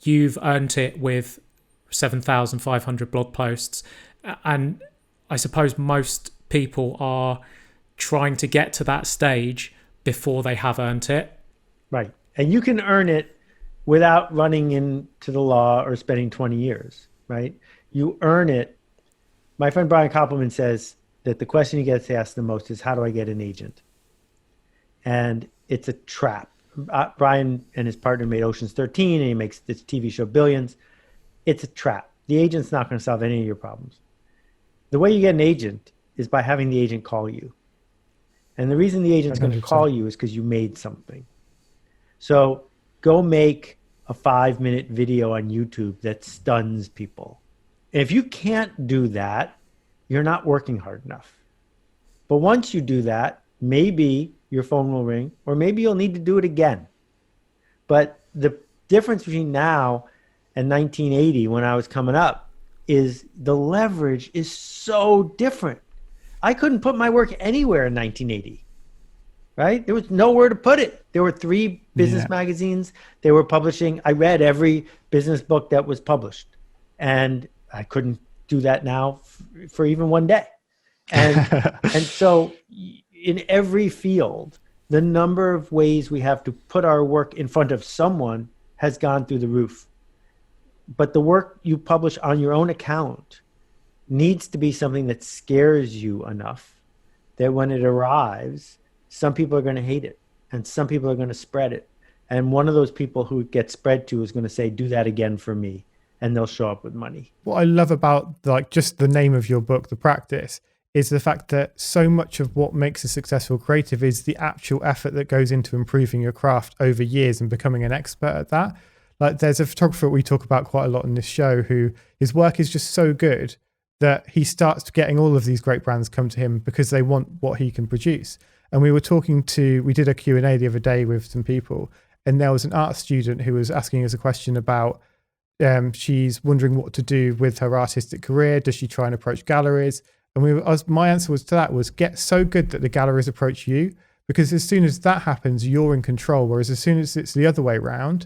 you've earned it with 7,500 blog posts. And I suppose most people are trying to get to that stage before they have earned it. Right. And you can earn it without running into the law or spending 20 years, right? You earn it. My friend Brian Koppelman says that the question he gets asked the most is, how do I get an agent? And it's a trap. Brian and his partner made Ocean's 13, and he makes this TV show Billions. It's a trap. The agent's not going to solve any of your problems. The way you get an agent is by having the agent call you. And the reason the agent's going to call you is because you made something. So go make a 5-minute video on YouTube that stuns people. And if you can't do that, you're not working hard enough. But once you do that, maybe your phone will ring, or maybe you'll need to do it again. But the difference between now and 1980, when I was coming up, is the leverage is so different. I couldn't put my work anywhere in 1980, right? There was nowhere to put it. There were 3 business magazines. They were publishing. I read every business book that was published, and I couldn't do that now for even one day. And and so in every field, the number of ways we have to put our work in front of someone has gone through the roof. But the work you publish on your own account needs to be something that scares you enough that when it arrives, some people are going to hate it and some people are going to spread it. And one of those people who it gets spread to is going to say, do that again for me. And they'll show up with money. What I love about like just the name of your book, The Practice, is the fact that so much of what makes a successful creative is the actual effort that goes into improving your craft over years and becoming an expert at that. Like there's a photographer we talk about quite a lot in this show who his work is just so good that he starts getting all of these great brands come to him because they want what he can produce. And we did a Q&A the other day with some people, and there was an art student who was asking us a question about she's wondering what to do with her artistic career. Does she try and approach galleries? And my answer to that was get so good that the galleries approach you, because as soon as that happens, you're in control. Whereas as soon as it's the other way around,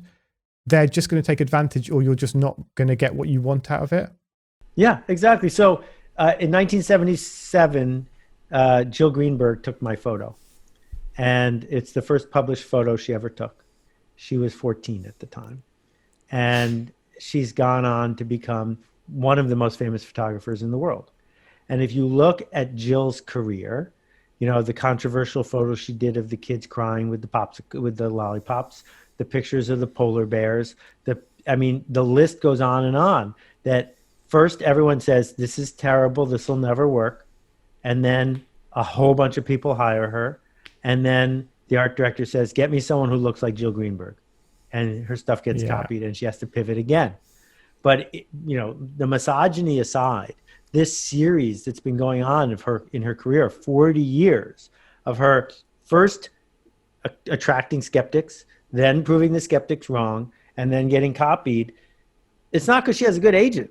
they're just going to take advantage, or you're just not going to get what you want out of it. Yeah, exactly. So in 1977, Jill Greenberg took my photo, and it's the first published photo she ever took. She was 14 at the time, and she's gone on to become one of the most famous photographers in the world. And if you look at Jill's career, you know, the controversial photos she did of the kids crying with the lollipops, the pictures of the polar bears, the list goes on and on. That first everyone says, this is terrible, this will never work. And then a whole bunch of people hire her. And then the art director says, get me someone who looks like Jill Greenberg. And her stuff gets copied and she has to pivot again. But, the misogyny aside, this series that's been going on in her career, 40 years of her first attracting skeptics, then proving the skeptics wrong, and then getting copied. It's not because she has a good agent.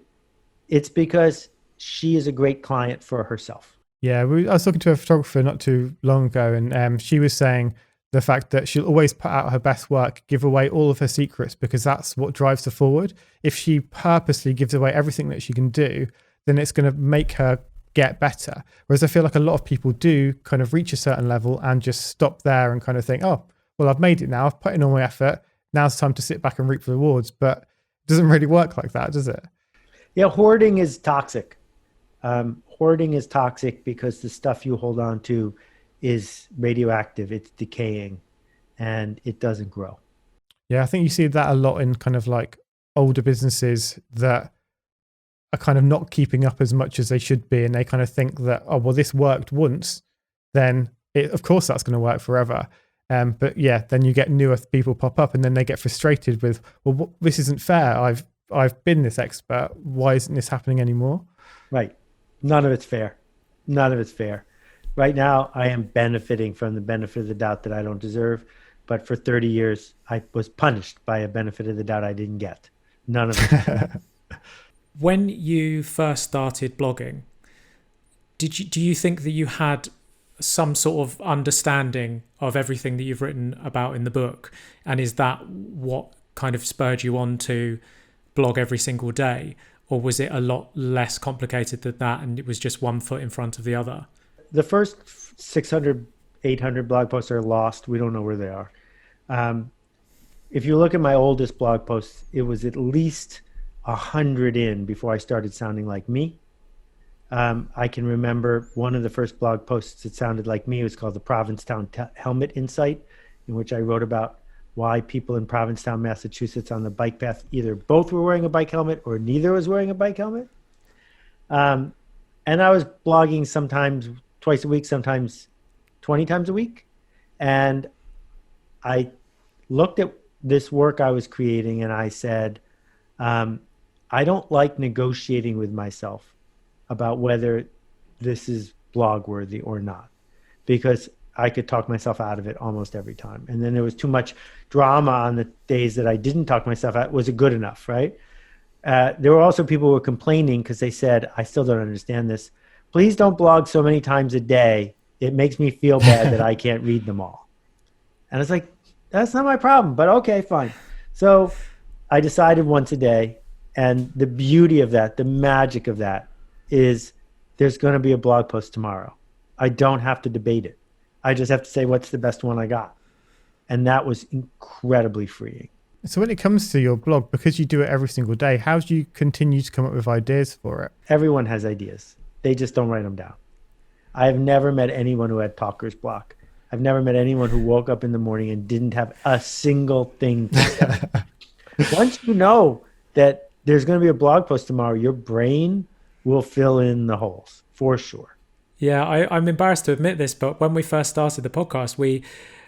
It's because she is a great client for herself. Yeah, I was talking to a photographer not too long ago, and she was saying the fact that she'll always put out her best work, give away all of her secrets, because that's what drives her forward. If she purposely gives away everything that she can do, then it's going to make her get better. Whereas I feel like a lot of people do kind of reach a certain level and just stop there and kind of think, oh, well, I've made it now. I've put in all my effort. Now it's time to sit back and reap the rewards. But it doesn't really work like that, does it? Yeah, hoarding is toxic. Hoarding is toxic because the stuff you hold on to is radioactive. It's decaying and it doesn't grow. Yeah, I think you see that a lot in kind of like older businesses that are kind of not keeping up as much as they should be, and they kind of think that, oh well, this worked once, then of course that's going to work forever. But yeah, then you get newer people pop up, and then they get frustrated with, well, this isn't fair. I've been this expert. Why isn't this happening anymore? Right. None of it's fair. None of it's fair. Right now, I am benefiting from the benefit of the doubt that I don't deserve. But for 30 years, I was punished by a benefit of the doubt I didn't get. None of it. When you first started blogging, do you think that you had some sort of understanding of everything that you've written about in the book? And is that what kind of spurred you on to blog every single day? Or was it a lot less complicated than that, and it was just one foot in front of the other? The first 600, 800 blog posts are lost. We don't know where they are. If you look at my oldest blog posts, it was at least 100 in before I started sounding like me. I can remember one of the first blog posts that sounded like me. It was called the Provincetown Helmet Insight, in which I wrote about why people in Provincetown, Massachusetts on the bike path either both were wearing a bike helmet or neither was wearing a bike helmet. And I was blogging sometimes twice a week, sometimes 20 times a week. And I looked at this work I was creating and I said, I don't like negotiating with myself about whether this is blog worthy or not, because I could talk myself out of it almost every time. And then there was too much drama on the days that I didn't talk myself out. Was it good enough, right? There were also people who were complaining because they said, I still don't understand this. Please don't blog so many times a day. It makes me feel bad that I can't read them all. And it's like, that's not my problem, but okay, fine. So I decided once a day. And the beauty of that, the magic of that is there's going to be a blog post tomorrow. I don't have to debate it. I just have to say, what's the best one I got? And that was incredibly freeing. So when it comes to your blog, because you do it every single day, how do you continue to come up with ideas for it? Everyone has ideas. They just don't write them down. I have never met anyone who had talker's block. I've never met anyone who woke up in the morning and didn't have a single thing to say. Once you know that there's going to be a blog post tomorrow, your brain will fill in the holes for sure. Yeah, I'm embarrassed to admit this, but when we first started the podcast,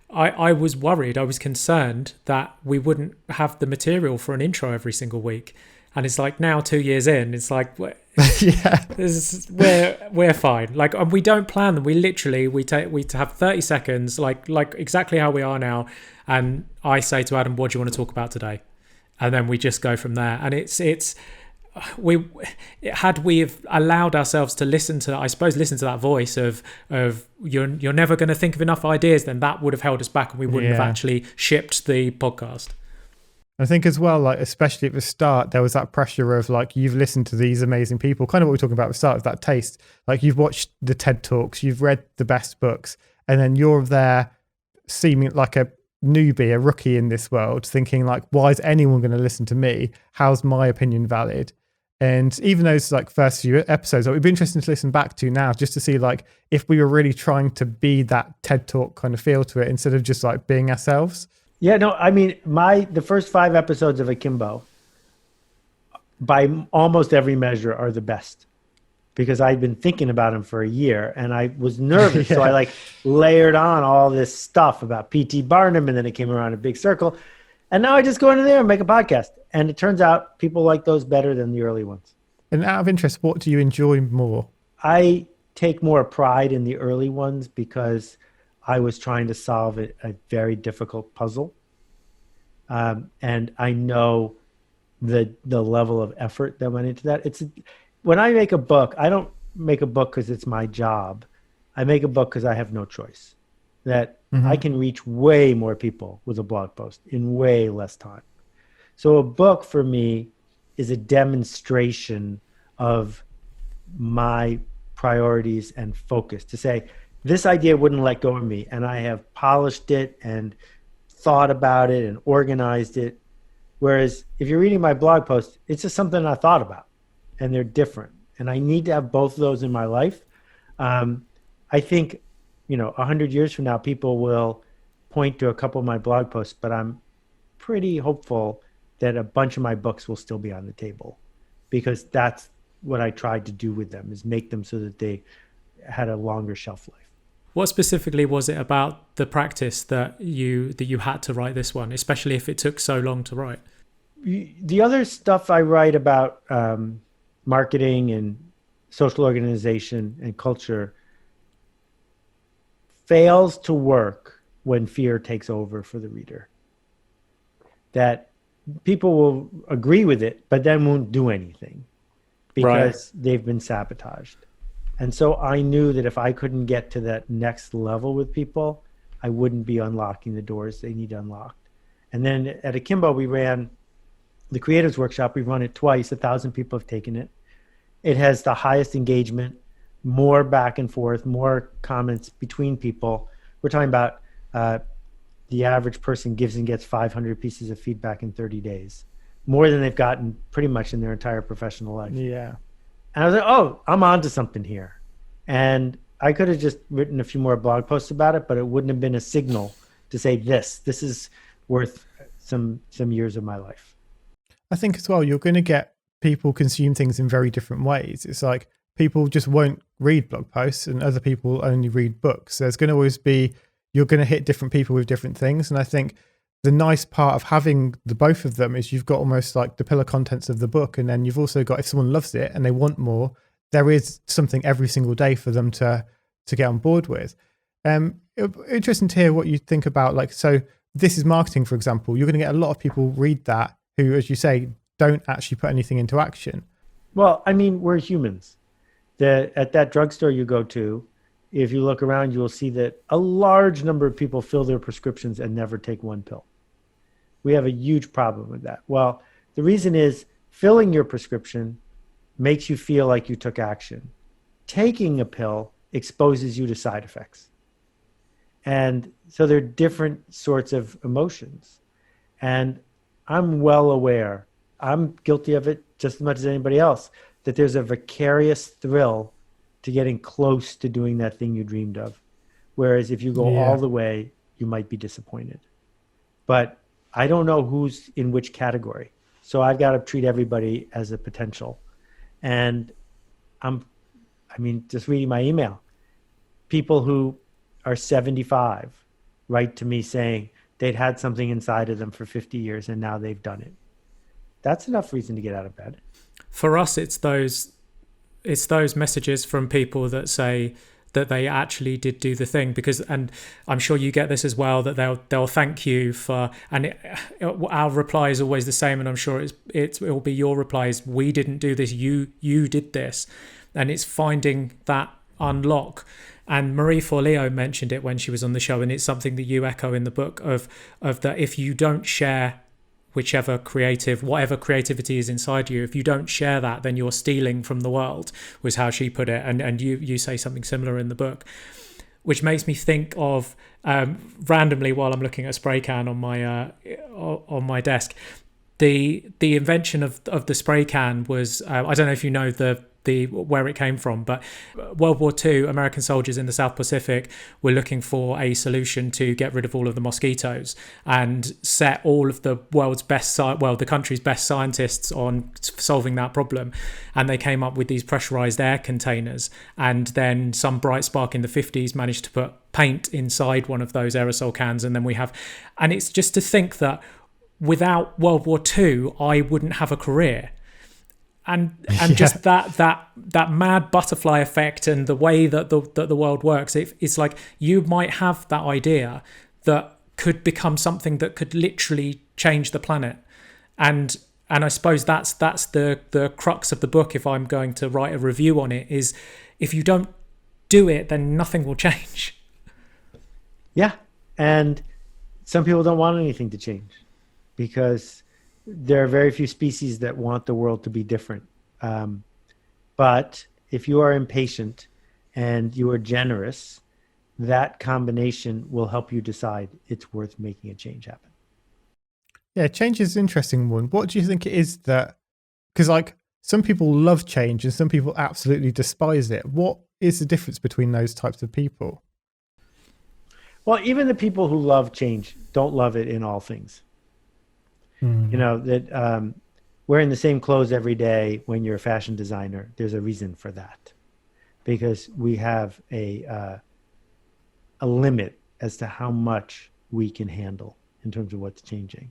I was worried, I was concerned that we wouldn't have the material for an intro every single week. And it's like now 2 years in, it's like, Yeah, we're fine. Like, and we don't plan them. We literally, we have 30 seconds, like exactly how we are now. And I say to Adam, what do you want to talk about today? And then we just go from there. And had we have allowed ourselves to listen to that voice of you're never going to think of enough ideas, then that would have held us back and we wouldn't have actually shipped the podcast. I think as well, like especially at the start, there was that pressure of like, you've listened to these amazing people, kind of what we were talking about at the start of that taste. Like you've watched the TED Talks, you've read the best books, and then you're there seeming like a newbie, a rookie in this world, thinking like, why is anyone going to listen to me? How's my opinion valid? And even those like first few episodes, it would be interesting to listen back to now, just to see like if we were really trying to be that TED Talk kind of feel to it instead of just like being ourselves. Yeah, no, I mean, the first 5 episodes of Akimbo, by almost every measure, are the best because I'd been thinking about them for a year and I was nervous. So I like layered on all this stuff about P.T. Barnum, and then it came around a big circle. And now I just go into there and make a podcast. And it turns out people like those better than the early ones. And out of interest, what do you enjoy more? I take more pride in the early ones because I was trying to solve a very difficult puzzle. And I know the level of effort that went into that. When I make a book, I don't make a book because it's my job. I make a book because I have no choice. That I can reach way more people with a blog post in way less time. So a book for me is a demonstration of my priorities and focus to say, this idea wouldn't let go of me. And I have polished it and thought about it and organized it. Whereas if you're reading my blog post, it's just something I thought about and they're different. And I need to have both of those in my life. I think, 100 years from now, people will point to a couple of my blog posts, but I'm pretty hopeful that a bunch of my books will still be on the table, because that's what I tried to do with them, is make them so that they had a longer shelf life. What specifically was it about the practice that you had to write this one, especially if it took so long to write? The other stuff I write about, marketing and social organization and culture, fails to work when fear takes over for the reader. That people will agree with it, but then won't do anything because they've been sabotaged. And so I knew that if I couldn't get to that next level with people, I wouldn't be unlocking the doors they need unlocked. And then at Akimbo, we ran the Creatives Workshop. We've run it twice. 1,000 people have taken it. It has the highest engagement, more back and forth, more comments between people. We're talking about the average person gives and gets 500 pieces of feedback in 30 days, more than they've gotten pretty much in their entire professional life. Yeah. And I was like, oh, I'm onto something here. And I could have just written a few more blog posts about it, but it wouldn't have been a signal to say this is worth some years of my life. I think as well, you're going to get people consume things in very different ways. It's like people just won't read blog posts and other people only read books. There's going to always be, you're going to hit different people with different things. And I think the nice part of having the both of them is you've got almost like the pillar contents of the book. And then you've also got, if someone loves it and they want more, there is something every single day for them to get on board with. Interesting to hear what you think about, like, so This Is Marketing, for example. You're going to get a lot of people read that who, as you say, don't actually put anything into action. Well, I mean, we're humans. At that drugstore you go to, if you look around, you will see that a large number of people fill their prescriptions and never take one pill. We have a huge problem with that. Well, the reason is filling your prescription makes you feel like you took action. Taking a pill exposes you to side effects. And so there are different sorts of emotions. And I'm well aware, I'm guilty of it just as much as anybody else, that there's a vicarious thrill to getting close to doing that thing you dreamed of. Whereas if you go all the way, you might be disappointed. But I don't know who's in which category. So I've got to treat everybody as a potential. And just reading my email, people who are 75 write to me saying they'd had something inside of them for 50 years and now they've done it. That's enough reason to get out of bed. For us, it's those messages from people that say that they actually did do the thing, because, and I'm sure you get this as well, that they'll thank you for, and our reply is always the same, and I'm sure it will be your replies. We didn't do this, you did this. And it's finding that unlock. And Marie Forleo mentioned it when she was on the show, and it's something that you echo in the book of that if you don't share whatever creativity is inside you, if you don't share that, then you're stealing from the world, was how she put it. And you say something similar in the book, which makes me think of randomly, while I'm looking at a spray can on my desk, the invention of the spray can was, I don't know if you know the where it came from, but World War II, American soldiers in the South Pacific were looking for a solution to get rid of all of the mosquitoes, and set all of the the country's best scientists on solving that problem. And they came up with these pressurized air containers, and then some bright spark in the 50s managed to put paint inside one of those aerosol cans. And then and it's just to think that without World War II, I wouldn't have a career. And just that mad butterfly effect, and the way that the world works, it's like you might have that idea that could become something that could literally change the planet. And I suppose that's the crux of the book, if I'm going to write a review on it, is if you don't do it, then nothing will change. Yeah. And some people don't want anything to change, because there are very few species that want the world to be different. But if you are impatient and you are generous, that combination will help you decide it's worth making a change happen. Yeah, change is an interesting one. What do you think it is that, because like some people love change and some people absolutely despise it. What is the difference between those types of people? Well, even the people who love change don't love it in all things. You know, that wearing the same clothes every day when you're a fashion designer, there's a reason for that, because we have a limit as to how much we can handle in terms of what's changing.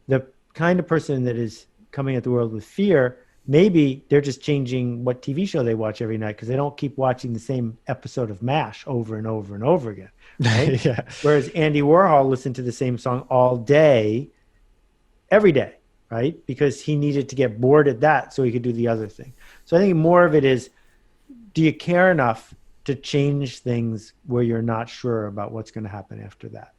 The kind of person that is coming at the world with fear, maybe they're just changing what TV show they watch every night because they don't keep watching the same episode of MASH over and over and over again. Right? Yeah. Whereas Andy Warhol listened to the same song all day, every day, right? Because he needed to get bored at that so he could do the other thing. So I think more of it is, do you care enough to change things where you're not sure about what's going to happen after that?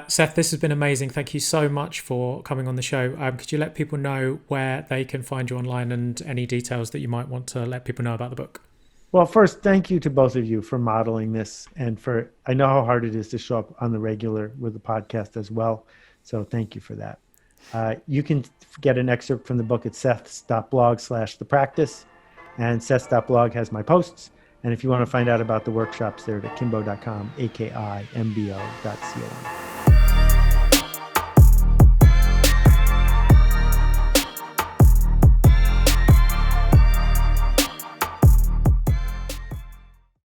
Seth, this has been amazing. Thank you so much for coming on the show. Could you let people know where they can find you online and any details that you might want to let people know about the book? Well, first, thank you to both of you for modeling this, and for, I know how hard it is to show up on the regular with the podcast as well. So thank you for that. You can get an excerpt from the book at seths.blog/thepractice, and seths.blog has my posts. And if you want to find out about the workshops, they're at akimbo.com, akimbo.com.